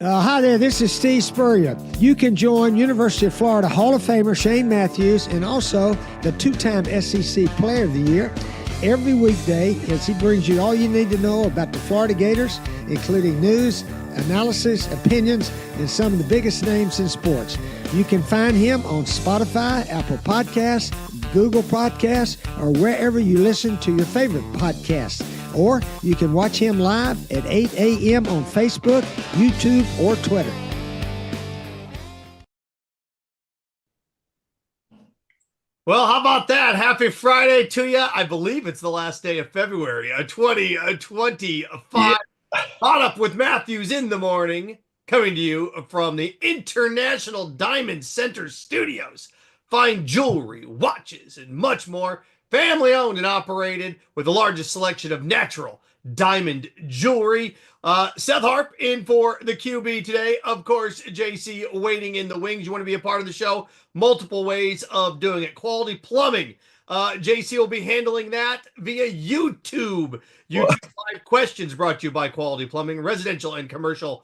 Hi there, this is Steve Spurrier. You can join University of Florida Hall of Famer Shane Matthews and also the two-time SEC Player of the Year every weekday as he brings you all you need to know about the Florida Gators, including news, analysis, opinions, and some of the biggest names in sports. You can find him on Spotify, Apple Podcasts, Google Podcasts, or wherever you listen to your favorite podcasts. Or you can watch him live at 8 a.m. on Facebook, YouTube, or Twitter. Well, how about that? Happy Friday to you. I believe it's the last day of February, 2025. PodUp with Matthews in the morning, coming to you from the International Diamond Center Studios. Find jewelry, watches, and much more. Family owned and operated with the largest selection of natural diamond jewelry. Seth Harp in for the QB today. Of course, JC waiting in the wings. You want to be a part of the show? Multiple ways of doing it. Quality Plumbing. JC will be handling that via YouTube. YouTube Live Questions brought to you by Quality Plumbing, residential and commercial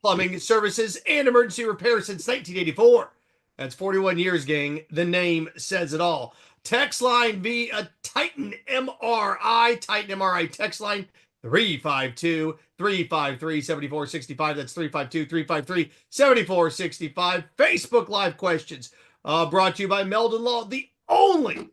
plumbing services and emergency repair since 1984. That's 41 years, gang. The name says it all. Text line via Titan MRI. Titan MRI text line 352-353-7465. That's 352-353-7465. Facebook Live questions brought to you by Meldon Law, the only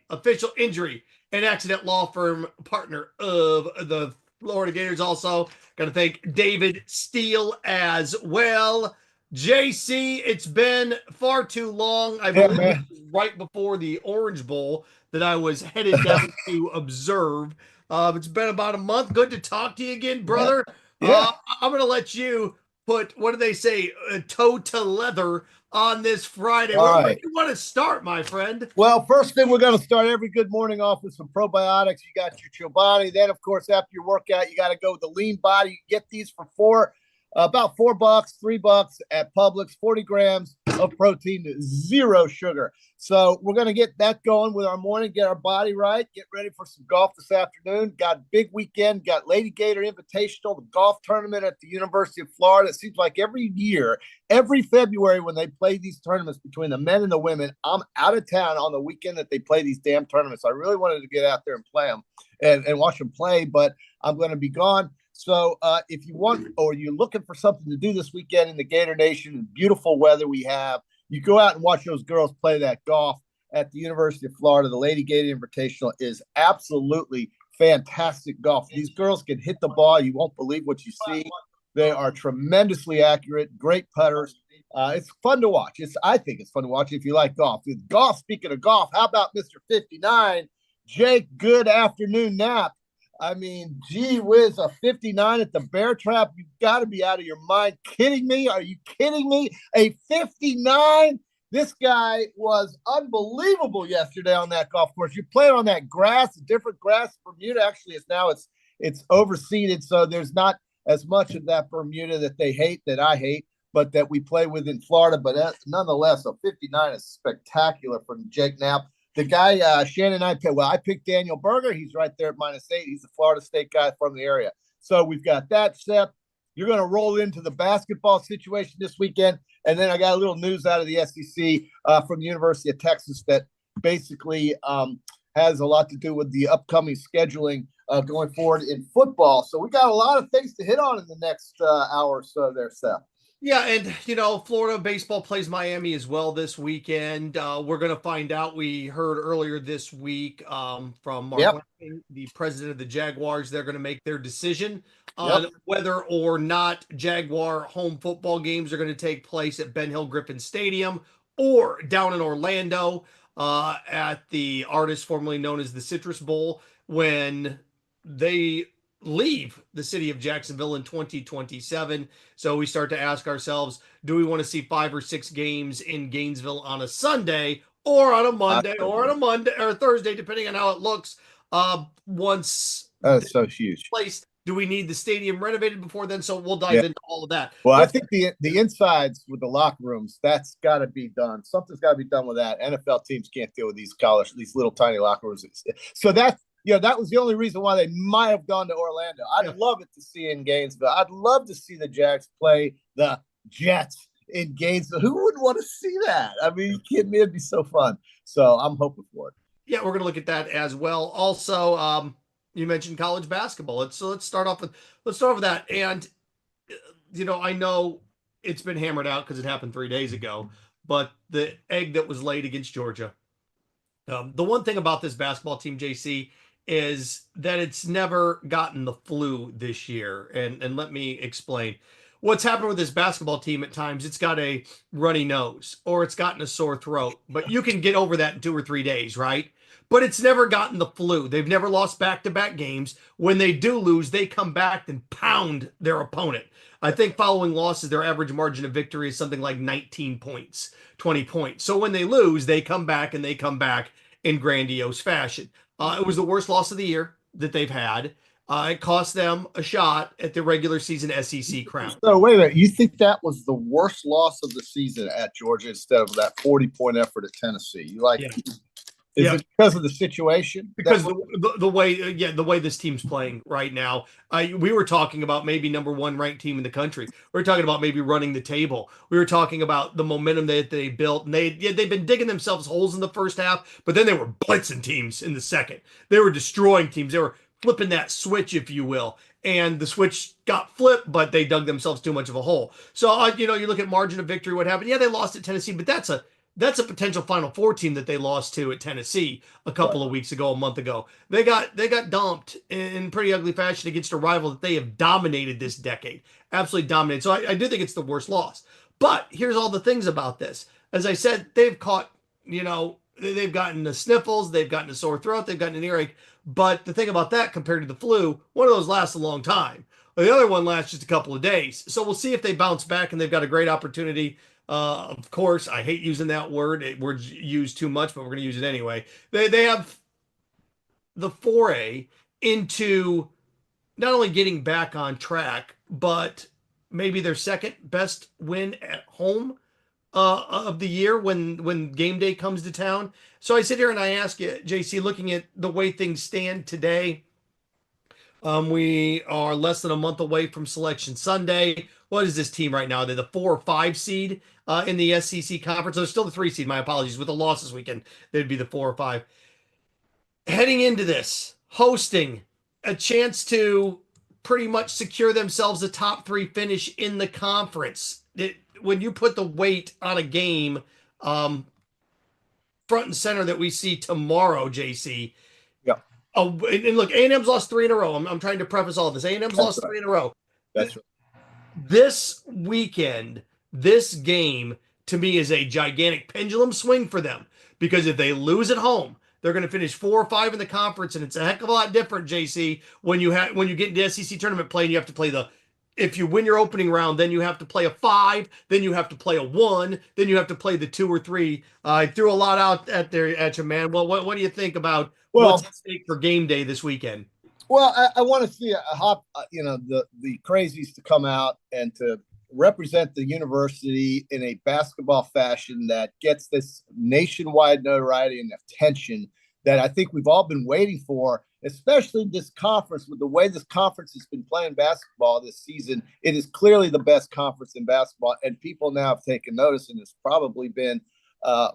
official injury and accident law firm partner of the Florida Gators. Also, got to thank David Steele as well. JC, it's been far too long. I believe it was right before the Orange Bowl that I was headed down to observe. It's been about a month. Good to talk to you again, brother. I'm going to let you put, what do they say, toe to leather on this Friday. Where do you want to start, my friend? Well, first thing, we're going to start every good morning off with some probiotics. You got your Chobani. Then, of course, after your workout, you got to go with the Lean Body. You get these for about $4, $3 at Publix, 40 grams of protein, 0 sugar. So we're going to get that going with our morning, get our body right, get ready for some golf this afternoon. Got a big weekend, got Lady Gator Invitational, the golf tournament at the University of Florida. It seems like every year, every February when they play these tournaments between the men and the women, I'm out of town on the weekend that they play these damn tournaments. I really wanted to get out there and play them and watch them play, but I'm going to be gone. So if you want, or you're looking for something to do this weekend in the Gator Nation, beautiful weather we have, you go out and watch those girls play that golf at the University of Florida. The Lady Gator Invitational is absolutely fantastic golf. These girls can hit the ball. You won't believe what you see. They are tremendously accurate, great putters. It's fun to watch. I think it's fun to watch if you like golf. Speaking of golf, how about Mr. 59, Jake, good afternoon nap. I mean, gee whiz, a 59 at the Bear Trap. You've got to be out of your mind. Kidding me? Are you kidding me? A 59? This guy was unbelievable yesterday on that golf course. You're playing on that grass, a different grass. Bermuda actually is now it's overseeded, so there's not as much of that Bermuda that they hate, that I hate, but that we play with in Florida. But nonetheless, a 59 is spectacular from Jake Knapp. The guy, Shannon and I picked Daniel Berger. He's right there at -8. He's a Florida State guy from the area. So we've got that step. You're going to roll into the basketball situation this weekend. And then I got a little news out of the SEC from the University of Texas that basically has a lot to do with the upcoming scheduling going forward in football. So we got a lot of things to hit on in the next hour or so there, Seth. Yeah, and, Florida baseball plays Miami as well this weekend. We're going to find out. We heard earlier this week from Mark Lansing, the president of the Jaguars. They're going to make their decision on whether or not Jaguar home football games are going to take place at Ben Hill Griffin Stadium or down in Orlando at the artist formerly known as the Citrus Bowl when they leave the city of Jacksonville in 2027. So we start to ask ourselves, do we want to see 5 or 6 games in Gainesville on a Sunday or on a Monday or a Thursday, depending on how it looks. Once that's so huge. Place, do we need the stadium renovated before then? So we'll dive into all of that. Well, I think the insides with the locker rooms, that's got to be done. Something's got to be done with that. NFL teams can't deal with these little tiny locker rooms. So Yeah, that was the only reason why they might have gone to Orlando. I'd love it to see in Gainesville. I'd love to see the Jags play the Jets in Gainesville. Who would want to see that? I mean, you kidding me? It'd be so fun. So I'm hoping for it. Yeah, we're going to look at that as well. Also, you mentioned college basketball. Let's start off with that. And I know it's been hammered out because it happened 3 days ago, but the egg that was laid against Georgia. The one thing about this basketball team, JC, is that it's never gotten the flu this year. And let me explain. What's happened with this basketball team at times, it's got a runny nose or it's gotten a sore throat, but you can get over that in 2 or 3 days, right? But it's never gotten the flu. They've never lost back-to-back games. When they do lose, they come back and pound their opponent. I think following losses, their average margin of victory is something like 19 points, 20 points. So when they lose, they come back and they come back in grandiose fashion. It was the worst loss of the year that they've had. It cost them a shot at the regular season SEC crown. So wait a minute, you think that was the worst loss of the season at Georgia instead of that 40-point effort at Tennessee? You like? Yeah. Is it because of the situation? Because the way this team's playing right now. We were talking about maybe number one ranked team in the country. We were talking about maybe running the table. We were talking about the momentum that they built. And they've been digging themselves holes in the first half, but then they were blitzing teams in the second. They were destroying teams. They were flipping that switch, if you will. And the switch got flipped, but they dug themselves too much of a hole. So, you look at margin of victory, what happened? Yeah, they lost at Tennessee, but that's a potential Final Four team that they lost to at Tennessee a couple of weeks ago, a month ago. They got dumped in pretty ugly fashion against a rival that they have dominated this decade. Absolutely dominated. So I do think it's the worst loss. But here's all the things about this. As I said, they've caught, they've gotten the sniffles, they've gotten a sore throat, they've gotten an earache. But the thing about that compared to the flu, one of those lasts a long time. The other one lasts just a couple of days. So we'll see if they bounce back, and they've got a great opportunity. Of course, I hate using that word. Word's used too much, but we're going to use it anyway. They have the foray into not only getting back on track, but maybe their second best win at home of the year when game day comes to town. So I sit here and I ask you, JC, looking at the way things stand today, we are less than a month away from Selection Sunday. What is this team right now? They're the 4 or 5 seed in the SEC conference. So they're still the 3 seed. My apologies. With the loss this weekend, they'd be the 4 or 5. Heading into this, hosting a chance to pretty much secure themselves a top 3 finish in the conference. When you put the weight on a game front and center that we see tomorrow, JC. Yeah. Oh, and look, A&M's lost 3 in a row. I'm trying to preface all this. A&M's lost 3 in a row. That's right. This weekend, this game, to me, is a gigantic pendulum swing for them. Because if they lose at home, they're going to finish 4 or 5 in the conference, and it's a heck of a lot different, JC, when you get into SEC tournament play and you have to play if you win your opening round, then you have to play a 5, then you have to play a 1, then you have to play the 2 or 3. I threw a lot out at you, man. Well, what do you think about what's at stake for game day this weekend? Well, I want to see the crazies to come out and to represent the university in a basketball fashion that gets this nationwide notoriety and attention that I think we've all been waiting for, especially this conference. With the way this conference has been playing basketball this season, it is clearly the best conference in basketball, and people now have taken notice, and it's probably been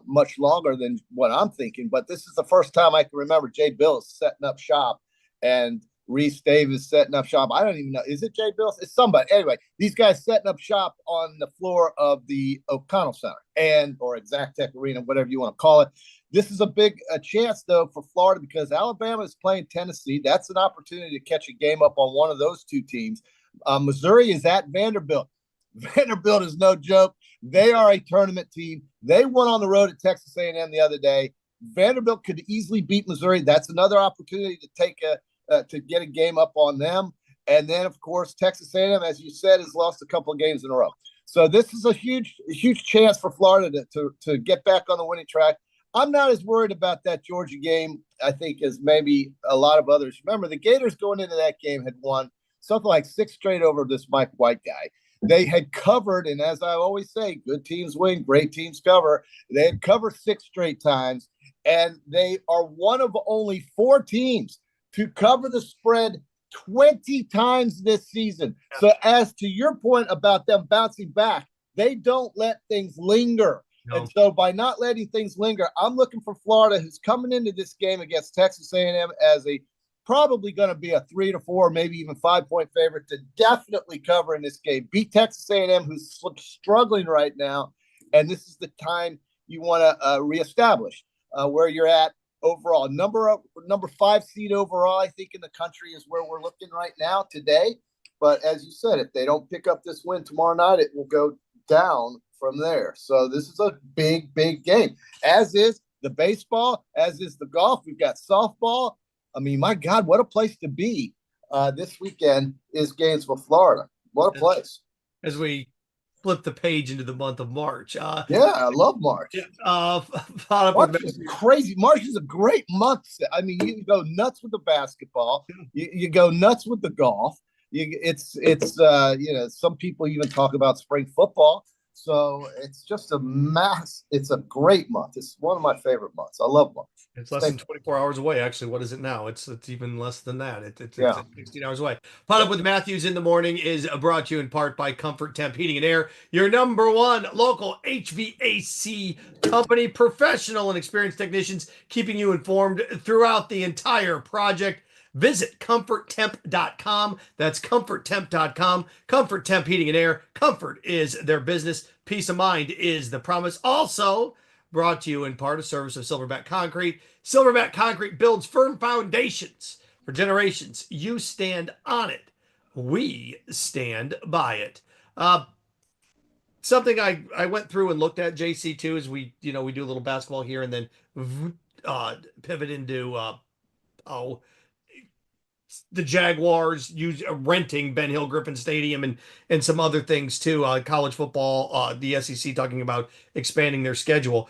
much longer than what I'm thinking. But this is the first time I can remember Jay Bills setting up shop and Reese Davis setting up shop. I don't even know. Is it Jay Bills? It's somebody. Anyway, these guys setting up shop on the floor of the O'Connell Center or Exact Tech Arena, whatever you want to call it. This is a big chance, though, for Florida because Alabama is playing Tennessee. That's an opportunity to catch a game up on one of those 2 teams. Missouri is at Vanderbilt. Vanderbilt is no joke. They are a tournament team. They won on the road at Texas A&M the other day. Vanderbilt could easily beat Missouri. That's another opportunity to take to get a game up on them. And then, of course, Texas A&M, as you said, has lost a couple of games in a row. So this is a huge chance for Florida to get back on the winning track. I'm not as worried about that Georgia game, I think, as maybe a lot of others. Remember, the Gators going into that game had won something like 6 straight over this Mike White guy. They had covered, and as I always say, good teams win, great teams cover. They had covered 6 straight times, and they are one of only 4 teams to cover the spread 20 times this season. So as to your point about them bouncing back, they don't let things linger. No. And so by not letting things linger, I'm looking for Florida, who's coming into this game against Texas A&M as a probably going to be a 3 to 4, maybe even 5-point favorite, to definitely cover in this game. Beat Texas A&M, who's struggling right now, and this is the time you want to reestablish where you're at overall. Number 5 seed overall, I think, in the country is where we're looking right now today. But as you said, if they don't pick up this win tomorrow night, it will go down from there. So this is a big, big game, as is the baseball, as is the golf. We've got softball. I mean, my God, what a place to be this weekend is Gainesville, Florida. What a place. As we flip the page into the month of March. Yeah, I love March. March is crazy. March is a great month. I mean, you can go nuts with the basketball. You go nuts with the golf. It's some people even talk about spring football. So it's just a mass. It's a great month. It's one of my favorite months. I love March. It's less than 24 hours away. Actually, what is it now? It's even less than that. It's 16 hours away. PodUp with Matthews in the morning is brought to you in part by Comfort Temp Heating and Air, your number one local HVAC company, professional and experienced technicians keeping you informed throughout the entire project. Visit comforttemp.com. That's comforttemp.com. Comfort Temp Heating and Air. Comfort is their business. Peace of mind is the promise. Also brought to you in part of service of Silverback Concrete. Silverback Concrete builds firm foundations for generations. You stand on it. We stand by it. Something I went through and looked at, JC, too, is we do a little basketball here and then pivot into the Jaguars renting Ben Hill Griffin Stadium and some other things too. College football, the SEC talking about expanding their schedule.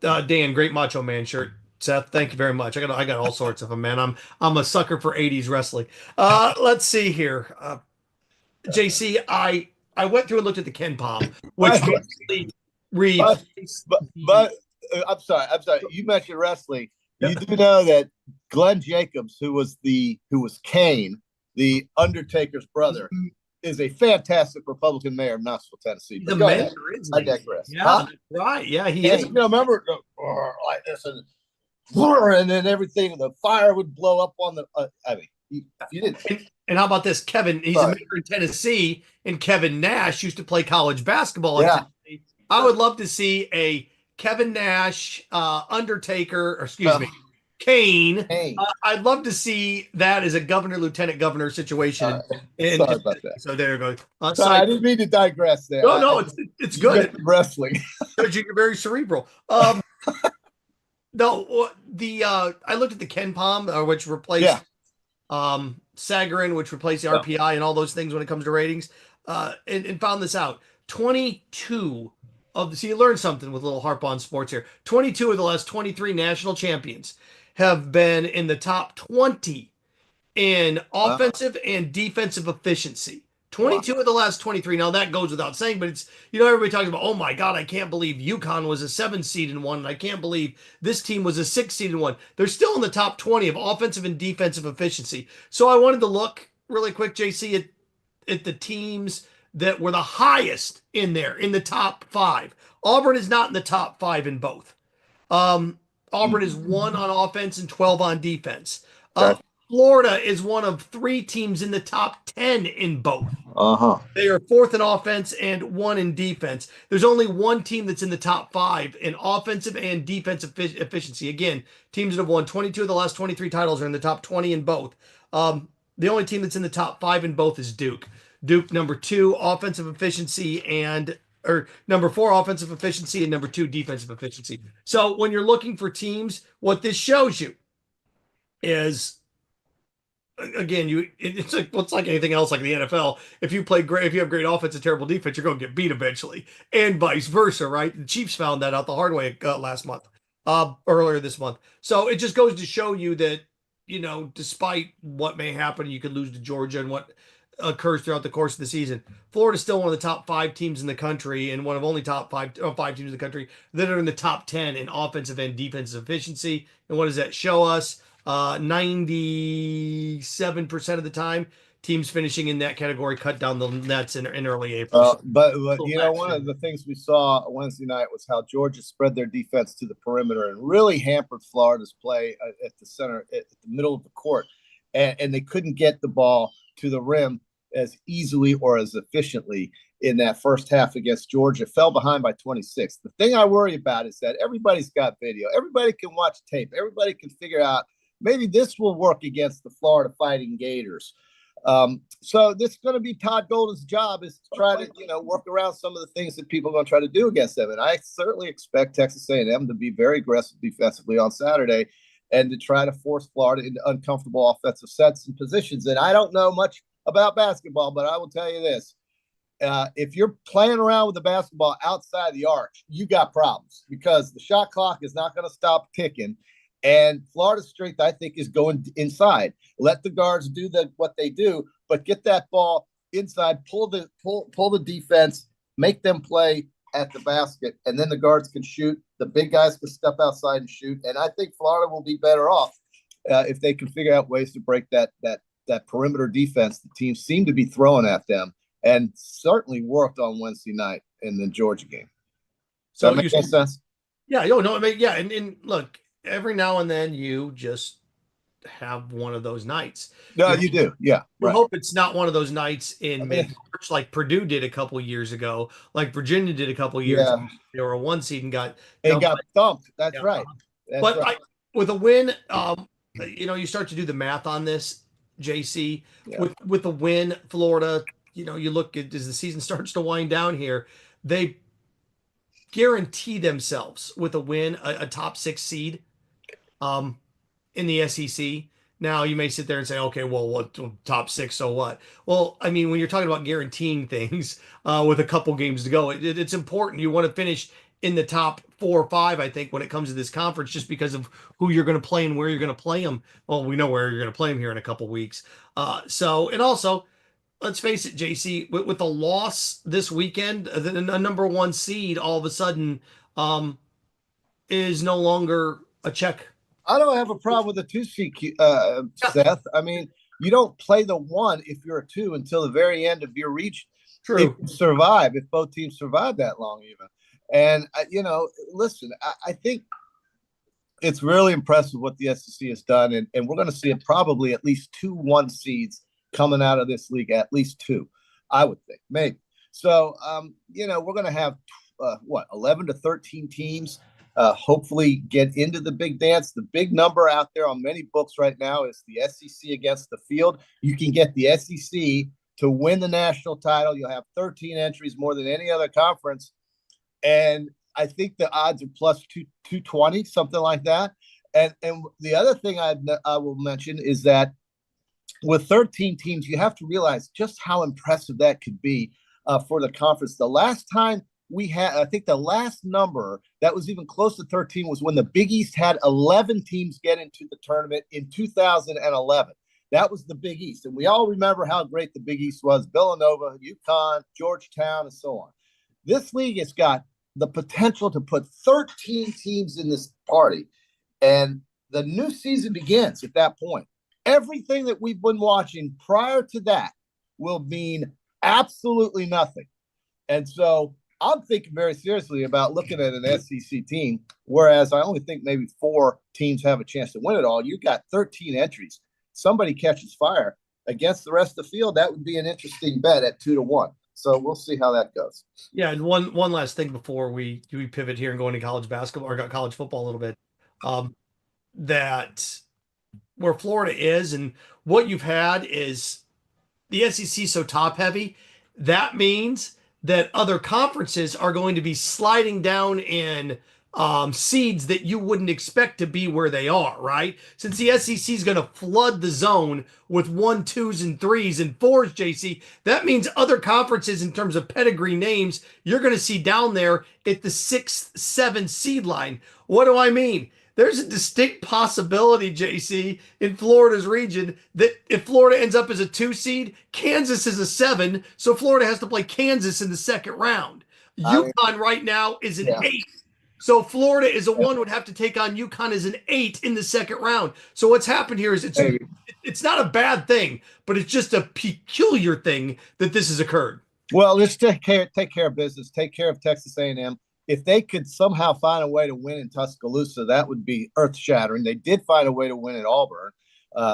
Dan, great Macho Man shirt. Seth, thank you very much. I got all sorts of them, man. I'm a sucker for 80s wrestling. Let's see here. JC, I went through and looked at the Ken Palm, which basically reads. But I'm sorry. You mentioned wrestling. You do know that Glenn Jacobs, who was Kane, the Undertaker's brother, is a fantastic Republican mayor of Knoxville, Tennessee. The mayor, I digress. Yeah, right. Yeah, he is. Remember like this, and then everything, the fire would blow up on the. You didn't. And how about this, Kevin? He's a mayor in Tennessee, and Kevin Nash used to play college basketball in Tennessee. I would love to see a Kevin Nash, Undertaker, Kane. I'd love to see that as a lieutenant governor situation. Sorry about that. So there you go. Sorry, I didn't mean to digress there. No, it's good. Wrestling. You're very cerebral. No, I looked at the Ken Palm, which replaced Sagarin, which replaced the RPI and all those things when it comes to ratings, and found this out. 22 so you learned something with a little harp on sports here. 22 of the last 23 national champions have been in the top 20 in offensive and defensive efficiency. 22 of the last 23. Now that goes without saying, but it's, everybody talks about, oh my God, I can't believe UConn was a 7 seed and won, and I can't believe this team was a 6 seed and won. They're still in the top 20 of offensive and defensive efficiency. So I wanted to look really quick, JC, at the teams that were the highest in there, in the top 5. Auburn is not in the top 5 in both. Auburn is 1 on offense and 12 on defense. Florida is one of 3 teams in the top 10 in both. They are 4th in offense and 1 in defense. There's only 1 team that's in the top 5 in offensive and defensive efficiency. Again, teams that have won 22 of the last 23 titles are in the top 20 in both. The only team that's in the top 5 in both is Duke. Duke, number 2, offensive efficiency, or number 4, offensive efficiency, and number 2, defensive efficiency. So when you're looking for teams, what this shows you is, again, it's like anything else, like the NFL. If you have great offense and terrible defense, you're going to get beat eventually, and vice versa, right? The Chiefs found that out the hard way earlier this month. So it just goes to show you that, despite what may happen, you could lose to Georgia and what occurs throughout the course of the season, Florida's still one of the top 5 teams in the country and one of only top 5 teams in the country that are in the top 10 in offensive and defensive efficiency. And what does that show us? 97% of the time, teams finishing in that category cut down the nets in early April. But you know, one of the things we saw Wednesday night was how Georgia spread their defense to the perimeter and really hampered Florida's play at the center, at the middle of the court. And they couldn't get the ball to the rim as easily or as efficiently in that first half against Georgia. Fell behind by 26. The thing I worry about is that everybody's got video. Everybody can watch tape. Everybody can figure out maybe this will work against the Florida Fighting Gators. So this is going to be Todd Golden's job, is to try to, work around some of the things that people are going to try to do against them. And I certainly expect Texas A&M to be very aggressive defensively on Saturday and to try to force Florida into uncomfortable offensive sets and positions. And I don't know much about basketball, but I will tell you this. If you're playing around with the basketball outside the arc, you got problems, because the shot clock is not going to stop ticking. And Florida's strength, I think, is going inside. Let the guards do what they do, but get that ball inside, pull the defense, make them play at the basket, and then the guards can shoot. The big guys can step outside and shoot. And I think Florida will be better off if they can figure out ways to break that perimeter defense the teams seem to be throwing at them, and certainly worked on Wednesday night in the Georgia game. So that makes sense? Yeah, no, yeah, and look, every now and then you just have one of those nights. No, you do. Yeah. I hope it's not one of those nights in mid-March like Purdue did a couple years ago, like Virginia did a couple years ago. They were a 1 seed and got thumped. That's right. With a win, you start to do the math on this, JC. Yeah. With a win, Florida, you look at, as the season starts to wind down here, they guarantee themselves with a win a top 6 seed in the SEC. Now you may sit there and say, okay, well, what, top 6, so what? Well, I mean, when you're talking about guaranteeing things with a couple games to go, it's important. You want to finish in the top 4 or 5, I think, when it comes to this conference, just because of who you're going to play and where you're going to play them. Well, we know where you're going to play them here in a couple weeks. And also, let's face it, JC, with the loss this weekend, a number 1 seed all of a sudden is no longer a check. I don't have a problem with the 2 seed, Seth. I mean, you don't play the 1 if you're a 2 until the very end of your region. True. If both teams survive that long even. And, listen, I think it's really impressive what the SEC has done. And we're going to see probably at least 2 1 seeds coming out of this league, at least 2, I would think, maybe. So, we're going to have, 11 to 13 teams hopefully get into the big dance. The big number out there on many books right now is the SEC against the field. You can get the SEC to win the national title. You'll have 13 entries, more than any other conference. And I think the odds are plus 220, something like that. And the other thing I will mention is that with 13 teams, you have to realize just how impressive that could be for the conference. The last time we had, I think the last number that was even close to 13 was when the Big East had 11 teams get into the tournament in 2011. That was the Big East. And we all remember how great the Big East was: Villanova, UConn, Georgetown, and so on. This league has got the potential to put 13 teams in this party. And the new season begins at that point. Everything that we've been watching prior to that will mean absolutely nothing. And so I'm thinking very seriously about looking at an SEC team, whereas I only think maybe 4 teams have a chance to win it all. You got 13 entries. Somebody catches fire against the rest of the field. That would be an interesting bet at 2 to 1. So we'll see how that goes. Yeah, and one last thing before we pivot here and go into college basketball or college football a little bit, that where Florida is and what you've had is the SEC so top heavy. That means that other conferences are going to be sliding down in seeds that you wouldn't expect to be where they are, right? Since the SEC is going to flood the zone with 1, 2s, and 3s and 4s, JC, that means other conferences in terms of pedigree names, you're going to see down there at the 6th, 7th seed line. What do I mean? There's a distinct possibility, JC, in Florida's region that if Florida ends up as a 2 seed, Kansas is a 7, so Florida has to play Kansas in the second round. UConn right now is an 8. So Florida is a 1, would have to take on UConn as an 8 in the second round. So what's happened here is it's not a bad thing, but it's just a peculiar thing that this has occurred. Well, let's take care of business. Take care of Texas A&M. If they could somehow find a way to win in Tuscaloosa, that would be earth-shattering. They did find a way to win at Auburn.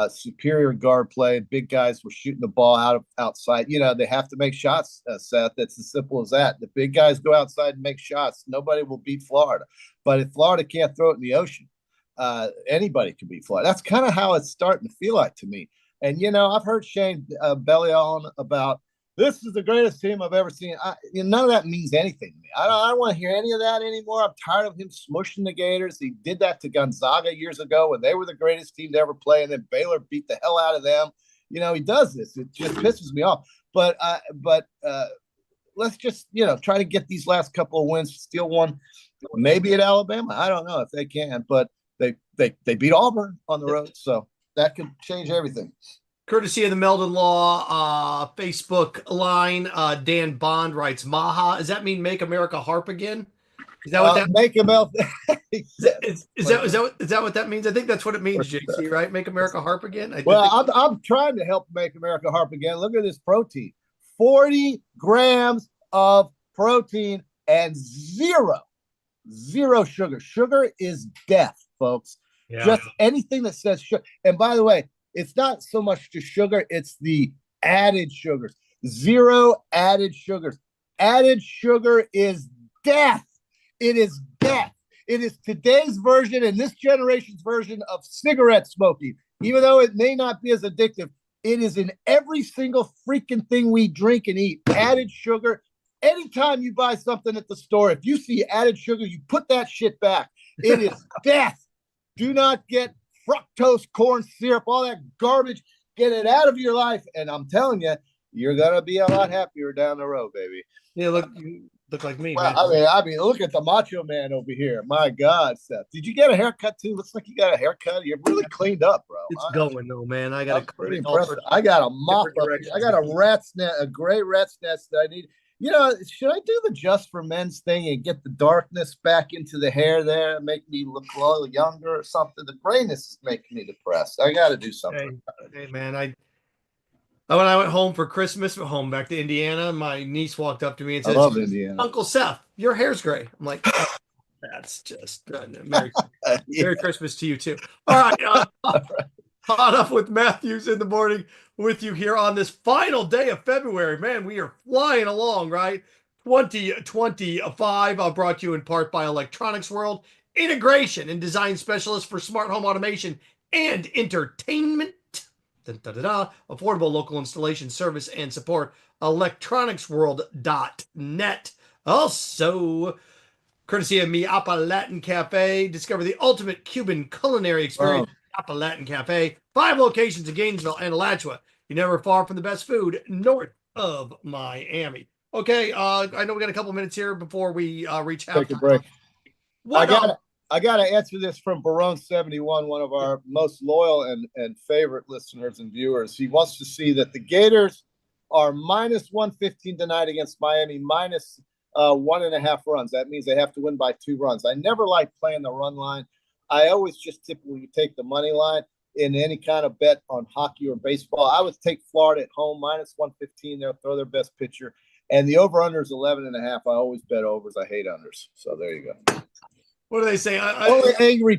Superior guard play. Big guys were shooting the ball outside. You know, they have to make shots, Seth. That's as simple as that. The big guys go outside and make shots. Nobody will beat Florida. But if Florida can't throw it in the ocean, anybody can beat Florida. That's kind of how it's starting to feel like to me. And, you know, I've heard Shane belly on about, this is the greatest team I've ever seen. None of that means anything to me. I don't want to hear any of that anymore. I'm tired of him smushing the Gators. He did that to Gonzaga years ago when they were the greatest team to ever play, and then Baylor beat the hell out of them. You know, he does this. It just pisses me off. But let's just, you know, try to get these last couple of wins, steal one, maybe at Alabama. I don't know if they can, but they beat Auburn on the road, so that could change everything. Courtesy of the Meldon Law Facebook line, Dan Bond writes, Maha. Does that mean make America harp again? Is that what that make him out? is that what that means? I think that's what it means, JC, right? Make America harp again? I'm trying to help make America harp again. Look at this protein. 40 grams of protein and zero sugar. Sugar is death, folks. Yeah. Just anything that says sugar. And by the way, it's not so much just sugar, it's the added sugars. Zero added sugars. Added sugar is death. It is death. It is today's version and this generation's version of cigarette smoking. Even though it may not be as addictive, it is in every single freaking thing we drink and eat. Added sugar. Anytime you buy something at the store, if you see added sugar, you put that shit back. It is death. Do not get fructose, corn syrup, all that garbage. Get it out of your life. And I'm telling you, you're going to be a lot happier down the road, baby. Yeah, look, you look like me. Well, man. I mean, look at the macho man over here. My God, Seth. Did you get a haircut too? Looks like you got a haircut. You're really cleaned up, bro. It's going though, man. I got pretty impressive. I got a mop up. I got a rat's nest, a gray rat's nest that I need. You know, should I do the Just for Men's thing and get the darkness back into the hair there, make me look a little younger or something? The grayness is making me depressed. I got to do something. Hey, man, when I went home for Christmas, back to Indiana, my niece walked up to me and said, I love Indiana. Uncle Seth, your hair's gray. I'm like, oh, that's just Merry Christmas to you too. All right. PodUp with Matthews in the morning with you here on this final day of February. Man, we are flying along, right? 2025 brought to you in part by Electronics World, integration and design specialist for smart home automation and entertainment. Affordable local installation service and support, electronicsworld.net. Also, courtesy of Miapa Latin Cafe, discover the ultimate Cuban culinary experience. Miapa Latin Cafe, 5 locations in Gainesville and Alachua. You're never far from the best food north of Miami. Okay, I know we got a couple minutes here before we reach out. Take a break. I got to answer this from Barone71, one of our most loyal and favorite listeners and viewers. He wants to see that the Gators are minus 115 tonight against Miami, minus 1.5 runs. That means they have to win by 2 runs. I never like playing the run line. I always just typically take the money line in any kind of bet on hockey or baseball. I would take Florida at home, minus 115. They'll throw their best pitcher. And the over-under is 11.5. I always bet overs. I hate unders. So there you go. What do they say? Only angry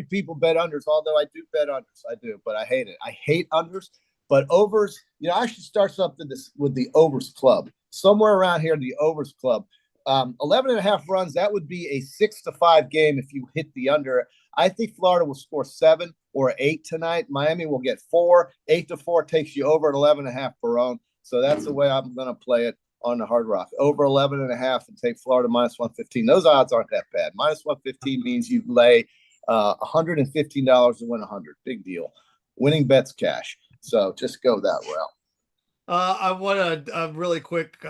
people bet unders, although I do bet unders. I do, but I hate it. I hate unders. But overs, you know, I should start something with the overs club. Somewhere around here, the overs club. 11.5 runs, that would be a 6-5 game if you hit the under. I think Florida will score 7 or 8 tonight. Miami will get 4. 8-4 takes you over at 11.5 Barone. So that's the way I'm going to play it on the Hard Rock. Over 11.5 and take Florida minus 115. Those odds aren't that bad. Minus 115 means you lay $115 to win 100. Big deal. Winning bets cash. So just go that route. I want to really quick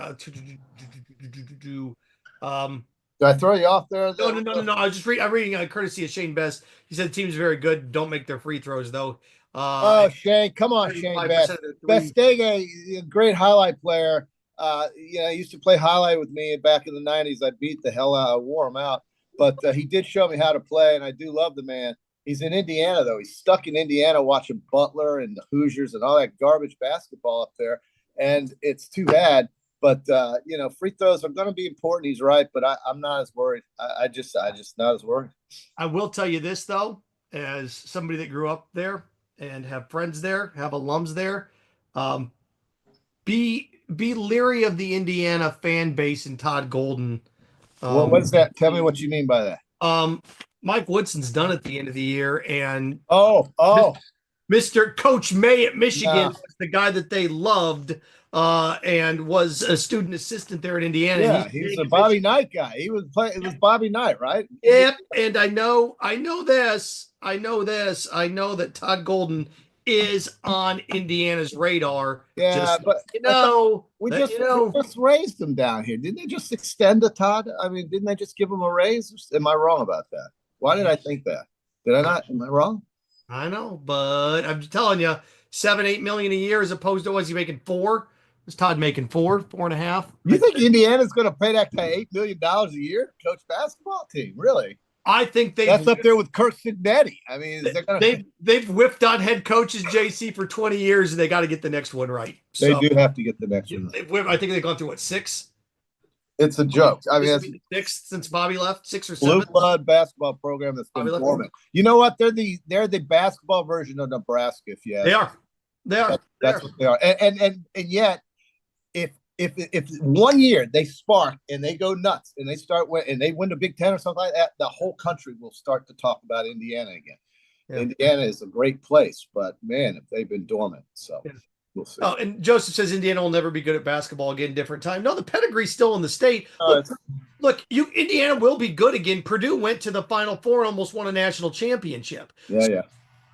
did I throw you off there? No. I was just I'm reading courtesy of Shane Best. He said the team's very good. Don't make their free throws though. Shane, come on, Shane Best. Bestega, a great highlight player. He used to play highlight with me back in the 90s. I beat the hell out. I wore him out. but he did show me how to play, and I do love the man. He's in Indiana, though. He's stuck in Indiana watching Butler and the Hoosiers and all that garbage basketball up there, and it's too bad. But free throws are going to be important. He's right, but I'm not as worried. I just not as worried. I will tell you this though, as somebody that grew up there and have friends there, have alums there, be leery of the Indiana fan base and Todd Golden. What is that? Tell me what you mean by that. Mike Woodson's done at the end of the year, and Mr. Coach May at Michigan was the guy that they loved, and was a student assistant there at Indiana. Yeah, he's a Bobby Knight guy. He was playing. It was Bobby Knight, right? Yep. And I know this. I know that Todd Golden is on Indiana's radar. Yeah, but we just raised him down here. Didn't they just extend to Todd? I mean, didn't they just give him a raise? Am I wrong about that? Why did I think that? Did I not? Am I wrong? I know, but I'm telling you, $7-8 million a year as opposed to was he making $4 million? Was Todd making $4.5 million? You think Indiana's going to pay that guy $8 million a year to coach basketball team? Really? I think that's up there with Kirk Cignetti. I mean, they've whipped on head coaches, JC, for 20 years, and they got to get the next one right. They do have to get the next one right. I think they've gone through, 6? It's a joke. I mean, it's 6 since Bobby left, 6 or 7. Blue blood basketball program that's been dormant. You know what? They're the basketball version of Nebraska. If you they are. That's what they are. And yet, if 1 year they spark and they go nuts and they win the Big Ten or something like that, the whole country will start to talk about Indiana again. Yeah. Indiana is a great place, but man, if they've been dormant, so. Yeah. We'll see. Oh, and Joseph says Indiana will never be good at basketball again. Different time. No, the pedigree's still in the state. Look, Indiana will be good again. Purdue went to the Final Four and almost won a national championship. Yeah.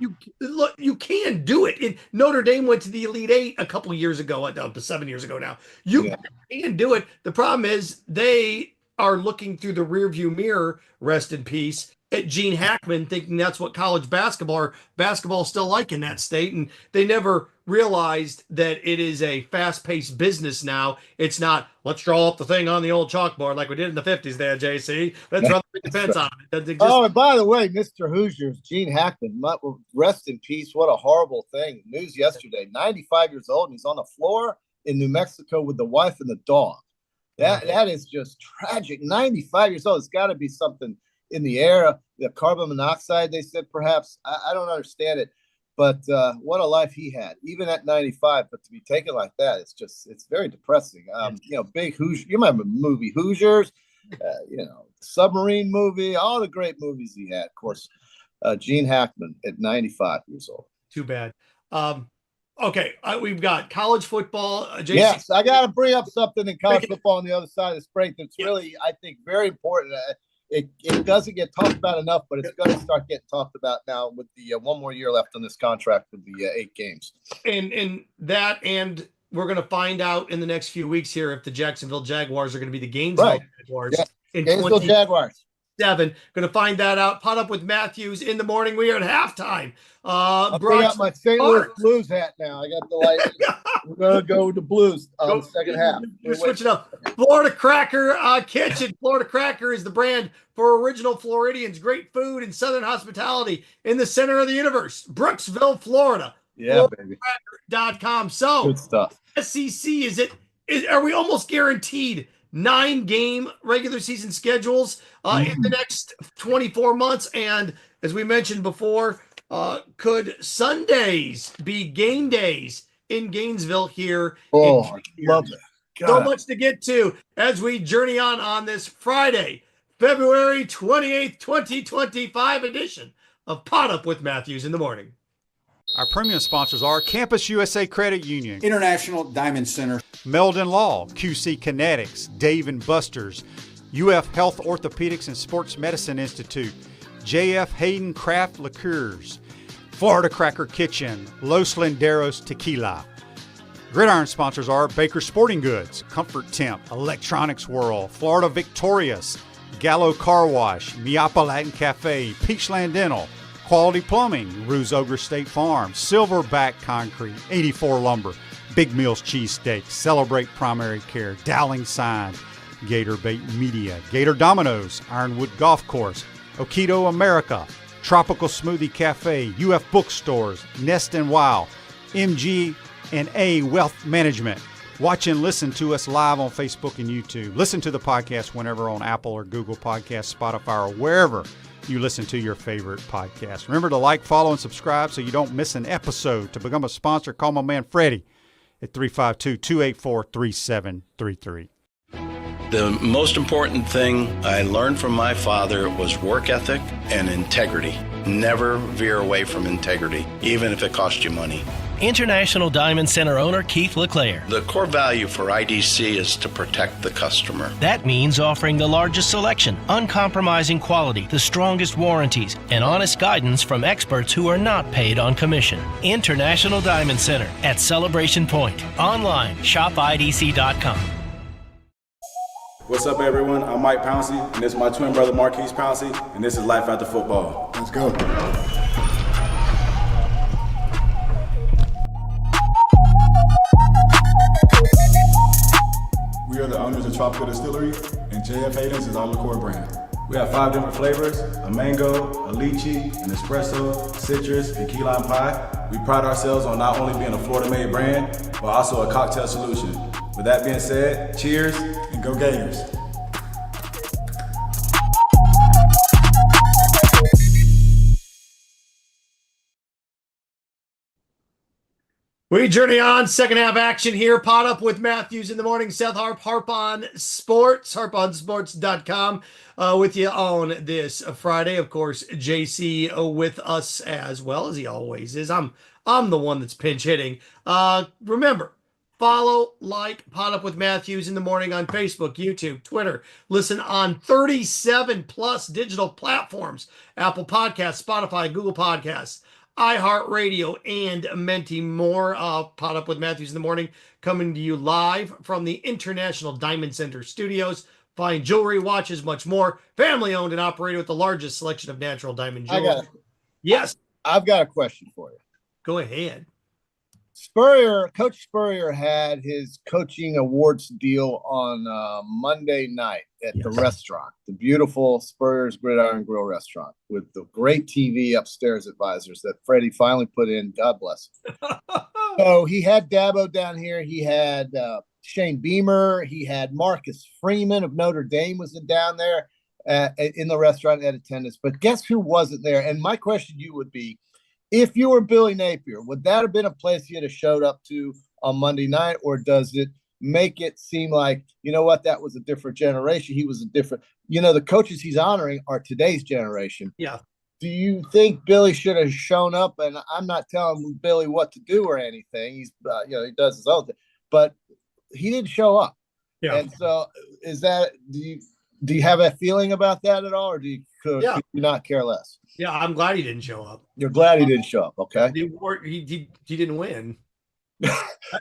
You can do it. Notre Dame went to the Elite Eight a couple of years ago, 7 years ago now. You can do it. The problem is they are looking through the rearview mirror, rest in peace, at Gene Hackman, thinking that's what college basketball is still like in that state. And they never realized that it is a fast-paced business now. It's not, let's draw up the thing on the old chalkboard like we did in the 50s there, JC. Let's run the defense on it. And by the way, Mr. Hoosiers, Gene Hackman, rest in peace. What a horrible thing. News yesterday, 95 years old, and he's on the floor in New Mexico with the wife and the dog. That is just tragic. 95 years old. It's got to be something in the air, the carbon monoxide, they said, perhaps. I don't understand it. But what a life he had, even at 95. But to be taken like that, it's very depressing. Big Hoosiers. You remember the movie Hoosiers, submarine movie, all the great movies he had. Of course, Gene Hackman at 95 years old. Too bad. Okay, we've got college football. JC. Yes, I got to bring up something in college football on the other side of the break that's really, I think, very important. It doesn't get talked about enough, but it's going to start getting talked about now with the 1 more year left on this contract with the 8 games. And we're going to find out in the next few weeks here if the Jacksonville Jaguars are going to be the Gainesville Jaguars. Yeah. Gainesville Jaguars. 7. Going to find that out. PodUp with Matthews in the morning. We are at halftime. I got my St. Louis Blues hat now. I got the light. We're going to go with the Blues on the second half. We're switching up. Florida Cracker Kitchen. Florida Cracker is the brand for original Floridians. Great food and Southern hospitality in the center of the universe. Brooksville, Florida. Yeah, baby. FloridaCracker.com. So, good stuff. SEC, are we almost guaranteed 9-game regular season schedules in the next 24 months? And as we mentioned before, could Sundays be game days in Gainesville here? Oh, I love that. So much to get to as we journey on this Friday, February 28th, 2025 edition of PodUp with Matthews in the morning. Our premium sponsors are Campus USA Credit Union, International Diamond Center, Meldon Law, QC Kinetics, Dave & Buster's, UF Health Orthopedics and Sports Medicine Institute, JF Hayden Craft Liqueurs, Florida Cracker Kitchen, Los Linderos Tequila. Gridiron sponsors are Baker Sporting Goods, Comfort Temp, Electronics World, Florida Victorious, Gallo Car Wash, Miapa Latin Cafe, Peachland Dental, Quality Plumbing, Ruse Ogre State Farm, Silverback Concrete, 84 Lumber, Big Meals Cheesesteak, Celebrate Primary Care, Dowling Sign, Gator Bait Media, Gator Dominoes, Ironwood Golf Course, Okido America, Tropical Smoothie Cafe, UF Bookstores, Nest and Wow, MG&A Wealth Management. Watch and listen to us live on Facebook and YouTube. Listen to the podcast whenever on Apple or Google Podcasts, Spotify, or wherever you listen to your favorite podcast. Remember to like, follow, and subscribe so you don't miss an episode. To become a sponsor, call my man Freddie at 352-284-3733. The most important thing I learned from my father was work ethic and integrity. Never veer away from integrity, even if it costs you money. International Diamond Center owner Keith LeClaire. The core value for IDC is to protect the customer. That means offering the largest selection, uncompromising quality, the strongest warranties, and honest guidance from experts who are not paid on commission. International Diamond Center at Celebration Point. Online, shopidc.com. What's up, everyone? I'm Mike Pouncey, and this is my twin brother Marquise Pouncey, and this is Life After Football. Let's go. We are the owners of Tropical Distillery, and JF Hayden's is our liqueur brand. We have 5 different flavors: a mango, a lychee, an espresso, citrus, and key lime pie. We pride ourselves on not only being a Florida-made brand, but also a cocktail solution. With that being said, cheers And go Gators. We journey on, second half action here. PodUp with Matthews in the morning. Seth Harp, Harp on Sports, harponsports.com with you on this Friday. Of course, JC with us as well, as he always is. I'm the one that's pinch hitting. Remember, follow, like PodUp with Matthews in the morning on Facebook, YouTube, Twitter. Listen on 37 plus digital platforms: Apple Podcasts, Spotify, Google Podcasts, iHeartRadio, and many more. PodUp with Matthews in the morning, coming to you live from the International Diamond Center studios. Fine jewelry, watches, much more. Family owned and operated with the largest selection of natural diamond jewelry. Yes, I've got a question for you. Go ahead. Coach Spurrier had his coaching awards deal on Monday night at the restaurant, the beautiful Spurrier's Gridiron Grill restaurant, with the great TV upstairs advisors that Freddie finally put in. God bless him. So he had Dabo down here. He had Shane Beamer. He had Marcus Freeman of Notre Dame was down there in the restaurant at attendance. But guess who wasn't there? And my question to you would be, if you were Billy Napier, would that have been a place you'd have showed up to on Monday night, or does it make it seem like, you know what, that was a different generation? He was a different, the coaches he's honoring are today's generation. Yeah. Do you think Billy should have shown up? And I'm not telling Billy what to do or anything. He's, he does his own thing, but he didn't show up. Yeah. And so is that, do you have a feeling about that at all, or do you not care less? Yeah, I'm glad he didn't show up. You're glad he didn't show up, okay? He didn't win.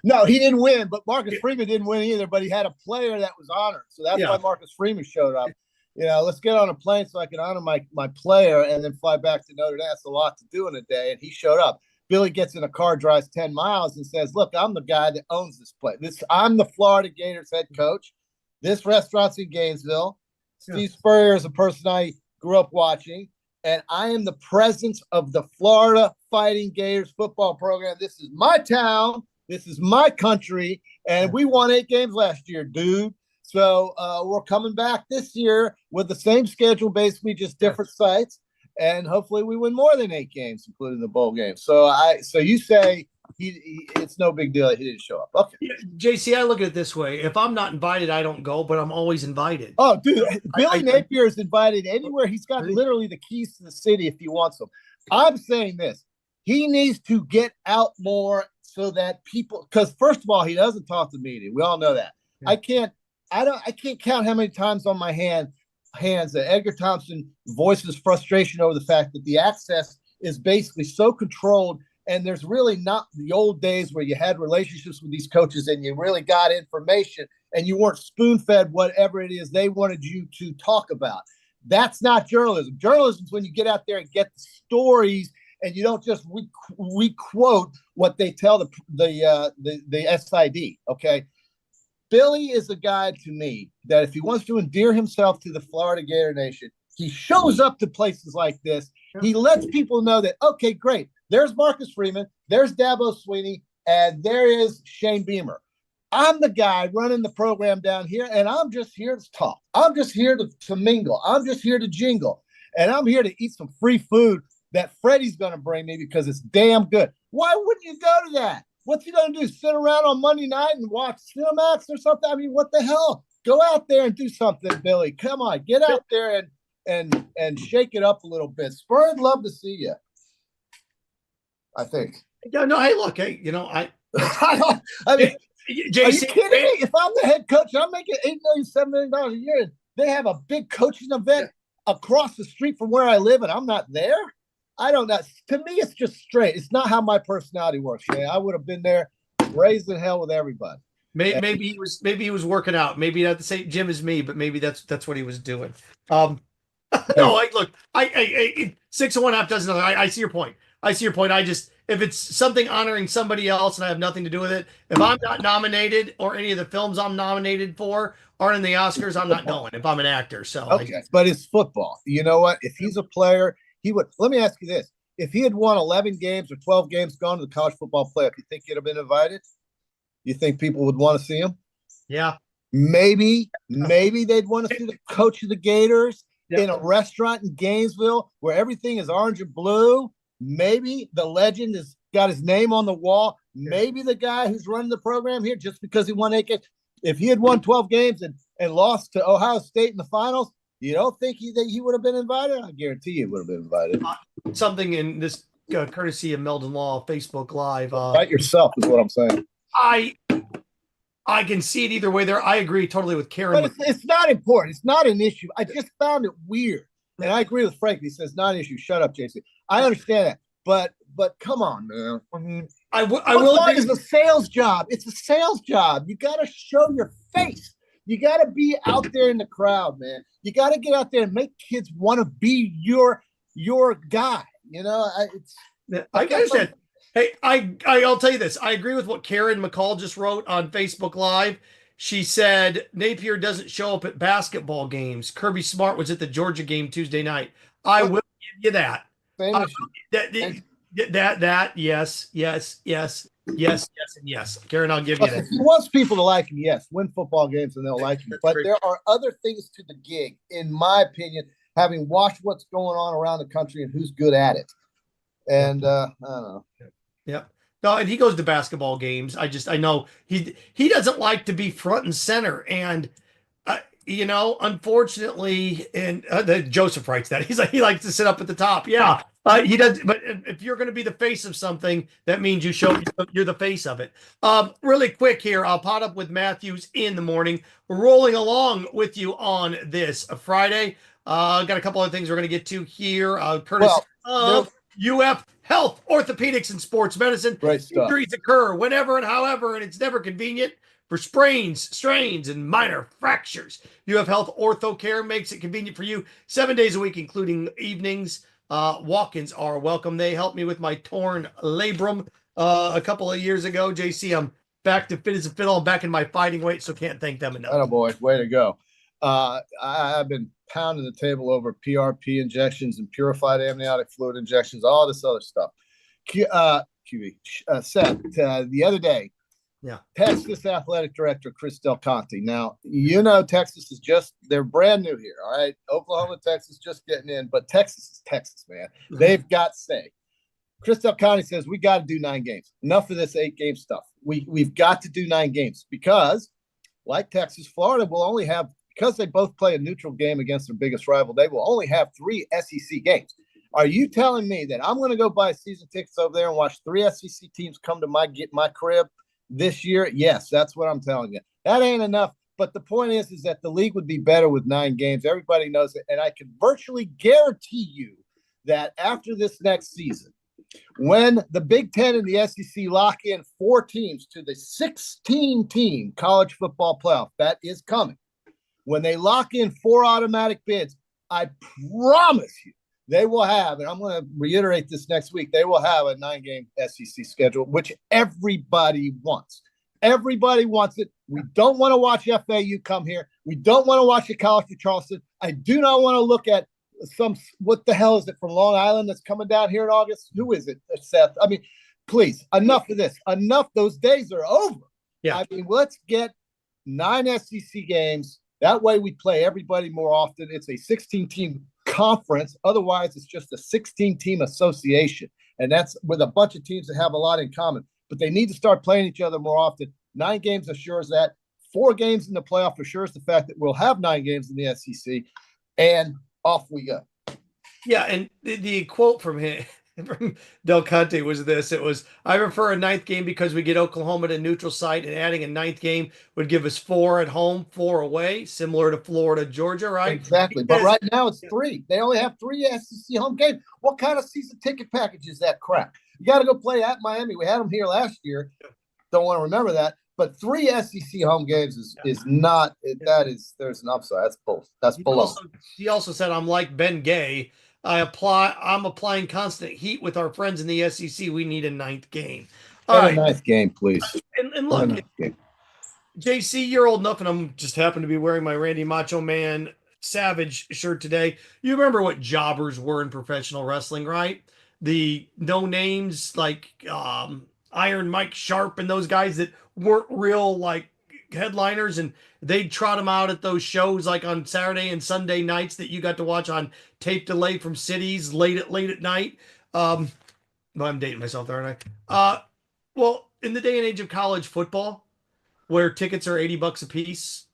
No, he didn't win, but Marcus Freeman didn't win either, but he had a player that was honored. So that's why Marcus Freeman showed up. Let's get on a plane so I can honor my player and then fly back to Notre Dame. That's a lot to do in a day, and he showed up. Billy gets in a car, drives 10 miles, and says, look, I'm the guy that owns this place. I'm the Florida Gators head coach. This restaurant's in Gainesville. Steve Spurrier is a person I grew up watching. And I am the presence of the Florida Fighting Gators football program. This is my town. This is my country. And we won 8 games last year, dude. So we're coming back this year with the same schedule, basically just different sites. And hopefully we win more than 8 games, including the bowl game. So you say it's no big deal that he didn't show up. Okay. Yeah, JC, I look at it this way. If I'm not invited, I don't go, but I'm always invited. Oh, dude, Billy Napier is invited anywhere. He's got literally the keys to the city if he wants them. I'm saying this. He needs to get out more so that people, because first of all, he doesn't talk to the media. We all know that. Yeah. I can't count how many times on my hands that Edgar Thompson voices frustration over the fact that the access is basically so controlled. And there's really not the old days where you had relationships with these coaches and you really got information and you weren't spoon-fed whatever it is they wanted you to talk about. That's not journalism. Journalism is when you get out there and get the stories and you don't just re-quote what they tell the SID, okay? Billy is a guy to me that if he wants to endear himself to the Florida Gator Nation, he shows up to places like this. He lets people know that, okay, great. There's Marcus Freeman, there's Dabo Sweeney, and there is Shane Beamer. I'm the guy running the program down here, and I'm just here to talk. I'm just here to mingle. I'm just here to jingle. And I'm here to eat some free food that Freddie's going to bring me because it's damn good. Why wouldn't you go to that? What's he going to do? Sit around on Monday night and watch Cinemax or something? I mean, what the hell? Go out there and do something, Billy. Come on, get out there and shake it up a little bit. Spurs love to see you. I think. No, hey, look, hey, I mean, JC, are you kidding me? If I'm the head coach, I'm making $8 million, $7 million a year, and they have a big coaching event across the street from where I live, and I'm not there. I don't know. To me, it's just straight. It's not how my personality works, man. I would have been there, raised in hell with everybody. Maybe he was working out. Maybe not the same gym as me, but maybe that's what he was doing. No, look, I 6 of one, half dozen other. I see your point. If it's something honoring somebody else and I have nothing to do with it, if I'm not nominated or any of the films I'm nominated for aren't in the Oscars, I'm not going. If I'm an actor, so okay. But it's football. You know what? If he's a player, he would. Let me ask you this: if he had won 11 games or 12 games, gone to the college football playoff, you think he'd have been invited? You think people would want to see him? Yeah. Maybe they'd want to see the coach of the Gators in a restaurant in Gainesville where everything is orange and blue. Maybe the legend has got his name on the wall. Maybe the guy who's running the program here, just because he won 8 games, if he had won 12 games and lost to Ohio State in the finals, you don't think he would have been invited? I guarantee he would have been invited. Something in this courtesy of Meldon Law Facebook Live. Fight yourself is what I'm saying. I can see it either way there. I agree totally with Karen. But it's not important. It's not an issue. I just found it weird. And I agree with Frank. He says not an issue. Shut up, JC. I understand that. But come on, man. I mean, I will agree. It's a sales job. It's a sales job. You got to show your face. You got to be out there in the crowd, man. You got to get out there and make kids want to be your guy. You know, I understand. Hey, I'll tell you this. I agree with what Karen McCall just wrote on Facebook Live. She said Napier doesn't show up at basketball games. Kirby Smart was at the Georgia game Tuesday night. I will give you that. Yes. Karen, I'll give you that. He wants people to like him, yes. Win football games and they'll like him. But there are other things to the gig, in my opinion, having watched what's going on around the country and who's good at it. And I don't know. Yeah. No, and he goes to basketball games. I know he doesn't like to be front and center. And, unfortunately, and Joseph writes that. He's like, he likes to sit up at the top. Yeah, he does. But if you're going to be the face of something, that means you're the face of it. Really quick here, I'll pot up with Matthews in the morning. We're rolling along with you on this Friday. Got a couple of things we're going to get to here. Courtesy of UF Health, Orthopedics, and Sports Medicine. Injuries occur whenever and however, and it's never convenient for sprains, strains, and minor fractures. UF Health Ortho Care makes it convenient for you 7 days a week, including evenings. Walk-ins are welcome. They helped me with my torn labrum a couple of years ago. JC, I'm back to fit as a fiddle. I'm back in my fighting weight, so can't thank them enough. Oh boy, way to go. I've been pounding the table over PRP injections and purified amniotic fluid injections, all this other stuff. Seth, the other day, Texas Athletic Director Chris Del Conte. Now, Texas is they're brand new here, all right? Oklahoma, Texas, just getting in, but Texas is Texas, man. They've got say. Chris Del Conte says, we got to do 9 games. Enough of this 8-game stuff. We've got to do 9 games because, like Texas, Florida will only have, because they both play a neutral game against their biggest rival, they will only have 3 SEC games. Are you telling me that I'm going to go buy season tickets over there and watch 3 SEC teams come to my crib this year? Yes, that's what I'm telling you. That ain't enough. But the point is that the league would be better with 9 games. Everybody knows it. And I can virtually guarantee you that after this next season, when the Big Ten and the SEC lock in 4 teams to the 16-team college football playoff, that is coming. When they lock in 4 automatic bids, I promise you they will have, and I'm going to reiterate this next week, they will have a 9-game SEC schedule, which everybody wants. Everybody wants it. We don't want to watch FAU come here. We don't want to watch the College of Charleston. I do not want to look at what the hell is it from Long Island that's coming down here in August? Who is it, Seth? I mean, please, enough of this. Enough. Those days are over. Yeah. I mean, let's get 9 SEC games. That way we play everybody more often. It's a 16-team conference. Otherwise, it's just a 16-team association. And that's with a bunch of teams that have a lot in common. But they need to start playing each other more often. 9 games assures that. 4 games in the playoff assures the fact that we'll have 9 games in the SEC. And off we go. Yeah, and the quote from him, from Del Conte was this. It was, I prefer a 9th game because we get Oklahoma at a neutral site, and adding a 9th game would give us 4 at home, 4 away, similar to Florida, Georgia, right? Exactly. But right now it's 3. They only have 3 SEC home games. What kind of season ticket package is that crap? You got to go play at Miami. We had them here last year. Don't want to remember that. But 3 SEC home games is not – there's an upside. That's bull. That's below. He also said, I'm like Ben Gay. I'm applying constant heat with our friends in the SEC. We need a 9th game. All right. A 9th game, please. And look, JC, you're old enough, and I'm just happen to be wearing my Randy Macho Man Savage shirt today. You remember what jobbers were in professional wrestling, right? The no names like Iron Mike Sharp and those guys that weren't real like headliners, and they'd trot them out at those shows like on Saturday and Sunday nights that you got to watch on tape delay from cities late at night. Well, I'm dating myself there, aren't I? Well, in the day and age of college football, where tickets are $80 a piece,